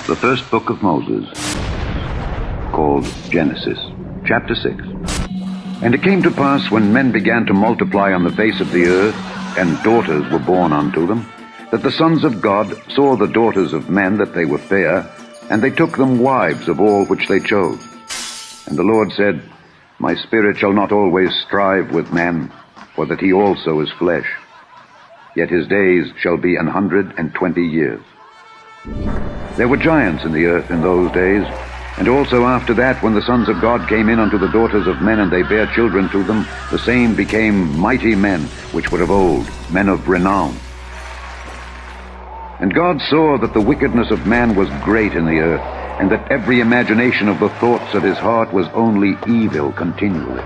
The first book of Moses, called Genesis, chapter 6. And it came to pass, when men began to multiply on the face of the earth, and daughters were born unto them, that the sons of God saw the daughters of men that they were fair, and they took them wives of all which they chose. And the Lord said, My spirit shall not always strive with man, for that he also is flesh. Yet his days shall be 120 years. There were giants in the earth in those days, and also after that, when the sons of God came in unto the daughters of men, and they bare children to them, the same became mighty men, which were of old, men of renown. And God saw that the wickedness of man was great in the earth, and that every imagination of the thoughts of his heart was only evil continually.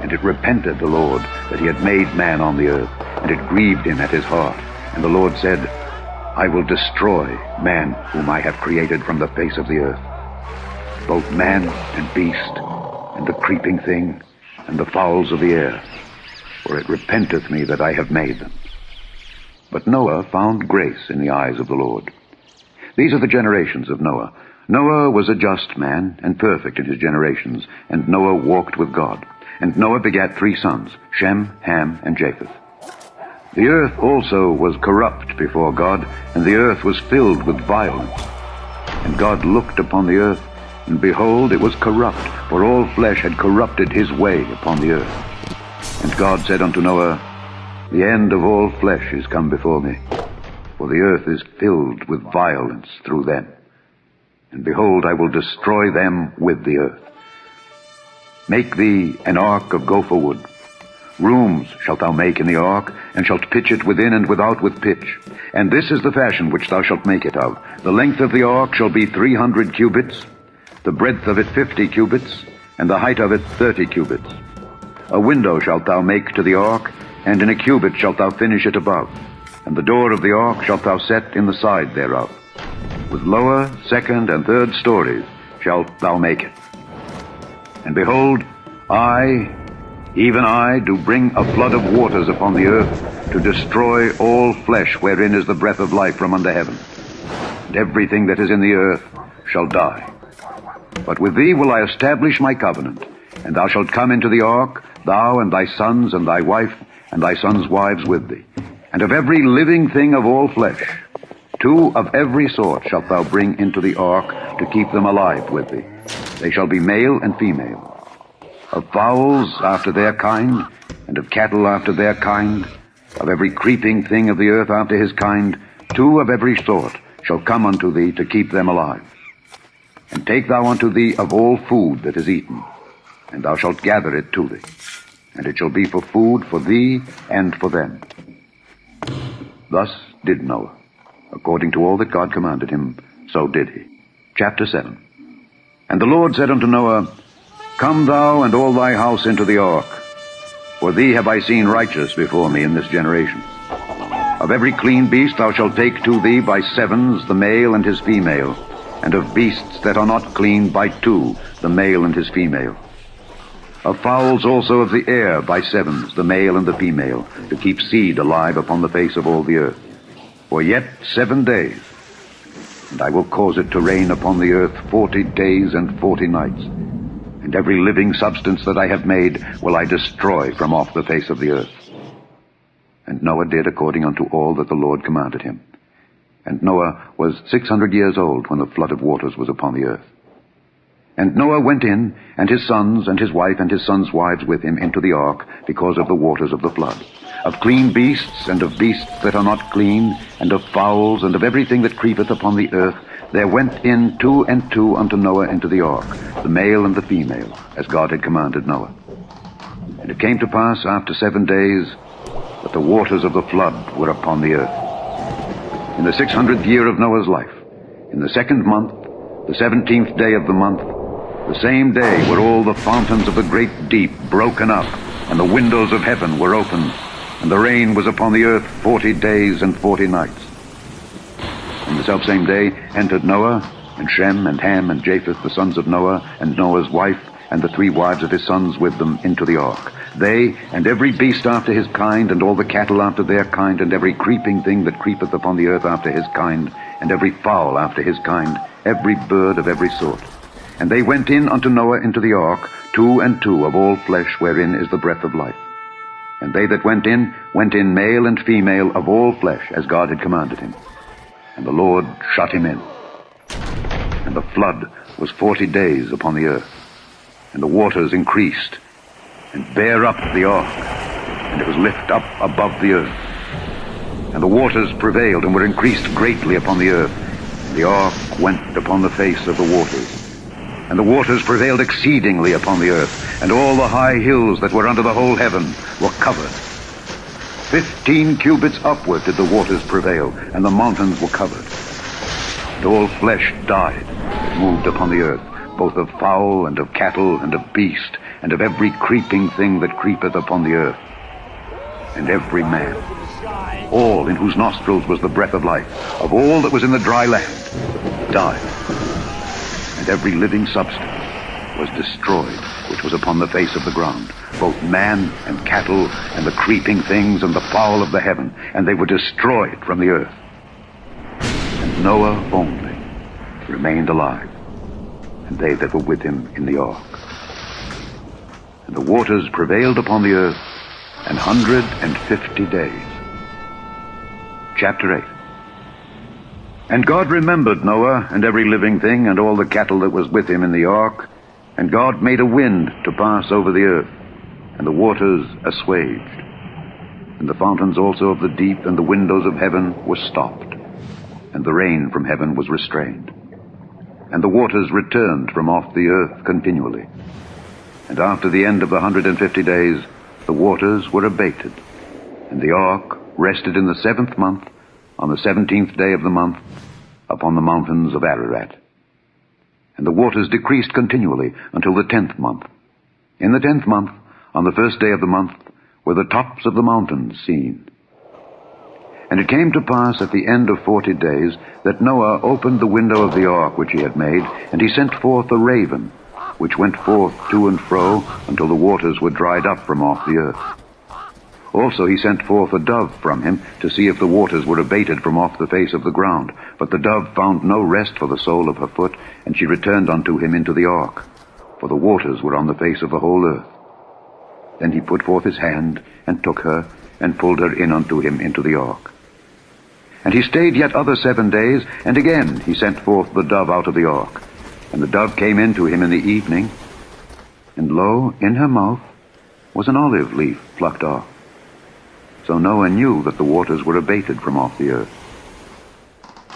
And it repented the Lord that he had made man on the earth, and it grieved him at his heart. And the Lord said, I will destroy man whom I have created from the face of the earth, both man and beast, and the creeping thing, and the fowls of the air, for it repenteth me that I have made them. But Noah found grace in the eyes of the Lord. These are the generations of Noah. Noah was a just man, and perfect in his generations, and Noah walked with God. And Noah begat 3 sons, Shem, Ham, and Japheth. The earth also was corrupt before God, and the earth was filled with violence. And God looked upon the earth, and behold, it was corrupt, for all flesh had corrupted his way upon the earth. And God said unto Noah, The end of all flesh is come before me, for the earth is filled with violence through them. And behold, I will destroy them with the earth. Make thee an ark of gopher wood. Rooms shalt thou make in the ark, and shalt pitch it within and without with pitch. And this is the fashion which thou shalt make it of. The length of the ark shall be 300 cubits, the breadth of it 50 cubits, and the height of it 30 cubits. A window shalt thou make to the ark, and in a cubit shalt thou finish it above. And the door of the ark shalt thou set in the side thereof. With lower, second, and third stories shalt thou make it. And behold, I, even I, do bring a flood of waters upon the earth, to destroy all flesh wherein is the breath of life from under heaven. And everything that is in the earth shall die. But with thee will I establish my covenant, and thou shalt come into the ark, thou and thy sons and thy wife, and thy sons' wives with thee. And of every living thing of all flesh, 2 of every sort shalt thou bring into the ark, to keep them alive with thee. They shall be male and female. Of fowls after their kind, and of cattle after their kind, of every creeping thing of the earth after his kind, 2 of every sort shall come unto thee, to keep them alive. And take thou unto thee of all food that is eaten, and thou shalt gather it to thee. And it shall be for food for thee and for them. Thus did Noah. According to all that God commanded him, so did he. Chapter 7. And the Lord said unto Noah, Come thou and all thy house into the ark, for thee have I seen righteous before me in this generation. Of every clean beast thou shalt take to thee by 7s the male and his female, and of beasts that are not clean by 2 the male and his female. Of fowls also of the air by 7s the male and the female, to keep seed alive upon the face of all the earth. For yet 7 days, and I will cause it to rain upon the earth 40 days and 40 nights. And every living substance that I have made will I destroy from off the face of the earth. And Noah did according unto all that the Lord commanded him. And Noah was 600 years old when the flood of waters was upon the earth. And Noah went in, and his sons, and his wife, and his sons' wives with him into the ark, because of the waters of the flood. Of clean beasts, and of beasts that are not clean, and of fowls, and of everything that creepeth upon the earth, there went in 2 and 2 unto Noah into the ark, the male and the female, as God had commanded Noah. And it came to pass after 7 days, that the waters of the flood were upon the earth. In the 600th year of Noah's life, in the 2nd month, the 17th day of the month, the same day were all the fountains of the great deep broken up, and the windows of heaven were opened, and the rain was upon the earth 40 days and 40 nights. In the selfsame day entered Noah, and Shem, and Ham, and Japheth, the sons of Noah, and Noah's wife, and the 3 wives of his sons with them into the ark. They, and every beast after his kind, and all the cattle after their kind, and every creeping thing that creepeth upon the earth after his kind, and every fowl after his kind, every bird of every sort. And they went in unto Noah into the ark, 2 and 2 of all flesh wherein is the breath of life. And they that went in male and female of all flesh, as God had commanded him. And the Lord shut him in. And the flood was 40 days upon the earth. And the waters increased, and bare up the ark, and it was lift up above the earth. And the waters prevailed, and were increased greatly upon the earth. And the ark went upon the face of the waters. And the waters prevailed exceedingly upon the earth, and all the high hills that were under the whole heaven were covered. 15 cubits upward did the waters prevail, and the mountains were covered. And all flesh died that moved upon the earth, both of fowl and of cattle and of beast, and of every creeping thing that creepeth upon the earth. And every man, all in whose nostrils was the breath of life, of all that was in the dry land, died. And every living substance was destroyed, which was upon the face of the ground, both man and cattle, and the creeping things, and the fowl of the heaven, and they were destroyed from the earth. And Noah only remained alive, and they that were with him in the ark. And the waters prevailed upon the earth 150 days. Chapter 8. And God remembered Noah and every living thing, and all the cattle that was with him in the ark. And God made a wind to pass over the earth, and the waters assuaged. And the fountains also of the deep and the windows of heaven were stopped, and the rain from heaven was restrained. And the waters returned from off the earth continually. And after the end of the 150 days, the waters were abated. And the ark rested in the 7th month, on the 17th day of the month, upon the mountains of Ararat. And the waters decreased continually until the 10th month. In the 10th month, on the 1st day of the month, were the tops of the mountains seen. And it came to pass at the end of 40 days that Noah opened the window of the ark which he had made, and he sent forth a raven, which went forth to and fro until the waters were dried up from off the earth. Also he sent forth a dove from him to see if the waters were abated from off the face of the ground. But the dove found no rest for the sole of her foot, and she returned unto him into the ark, for the waters were on the face of the whole earth. Then he put forth his hand, and took her, and pulled her in unto him into the ark. And he stayed yet other 7 days, and again he sent forth the dove out of the ark. And the dove came in to him in the evening, and lo, in her mouth was an olive leaf plucked off. So Noah knew that the waters were abated from off the earth.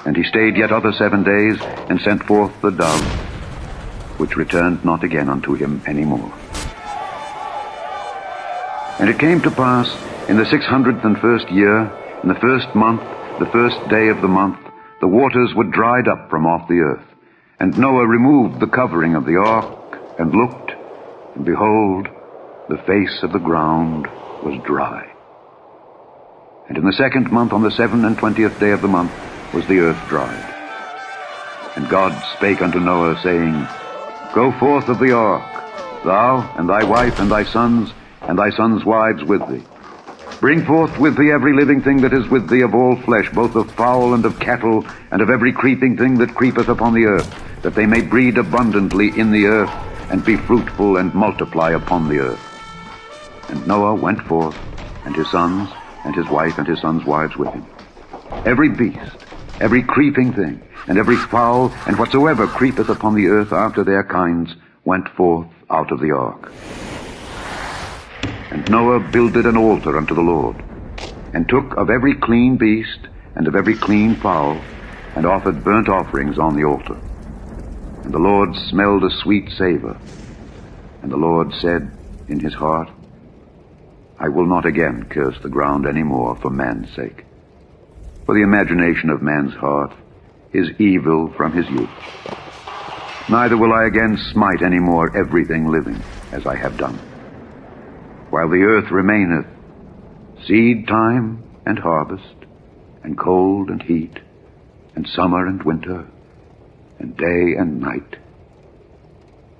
And he stayed yet other 7 days, and sent forth the dove, which returned not again unto him any more. And it came to pass in the 601st year, in the 1st month, the 1st day of the month, the waters were dried up from off the earth. And Noah removed the covering of the ark, and looked, and behold, the face of the ground was dry. And in the 2nd month, on the 27th day of the month, was the earth dried. And God spake unto Noah, saying, Go forth of the ark, thou, and thy wife, and thy sons wives with thee. Bring forth with thee every living thing that is with thee of all flesh, both of fowl and of cattle, and of every creeping thing that creepeth upon the earth, that they may breed abundantly in the earth, and be fruitful and multiply upon the earth. And Noah went forth, and his sons, and his wife, and his sons' wives with him. Every beast, every creeping thing, and every fowl, and whatsoever creepeth upon the earth after their kinds, went forth out of the ark. And Noah builded an altar unto the Lord, and took of every clean beast, and of every clean fowl, and offered burnt offerings on the altar. And the Lord smelled a sweet savor. And the Lord said in his heart, I will not again curse the ground any more for man's sake. For the imagination of man's heart is evil from his youth. Neither will I again smite any more everything living, as I have done. While the earth remaineth, seed time and harvest, and cold and heat, and summer and winter, and day and night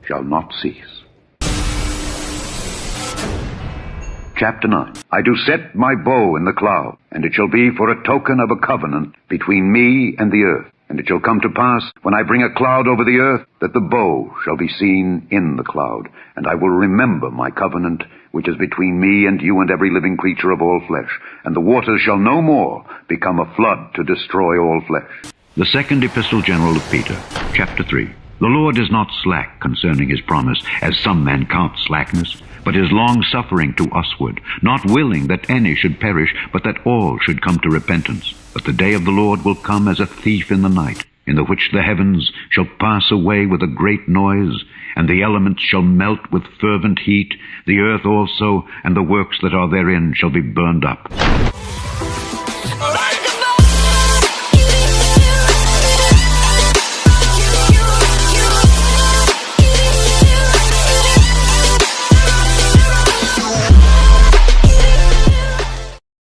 shall not cease. Chapter 9. I do set my bow in the cloud, and it shall be for a token of a covenant between me and the earth. And it shall come to pass, when I bring a cloud over the earth, that the bow shall be seen in the cloud. And I will remember my covenant, which is between me and you and every living creature of all flesh. And the waters shall no more become a flood to destroy all flesh. The second epistle general of Peter, chapter 3. The Lord is not slack concerning his promise, as some men count slackness, but is long-suffering to usward, not willing that any should perish, but that all should come to repentance. But the day of the Lord will come as a thief in the night, in the which the heavens shall pass away with a great noise, and the elements shall melt with fervent heat, the earth also, and the works that are therein shall be burned up.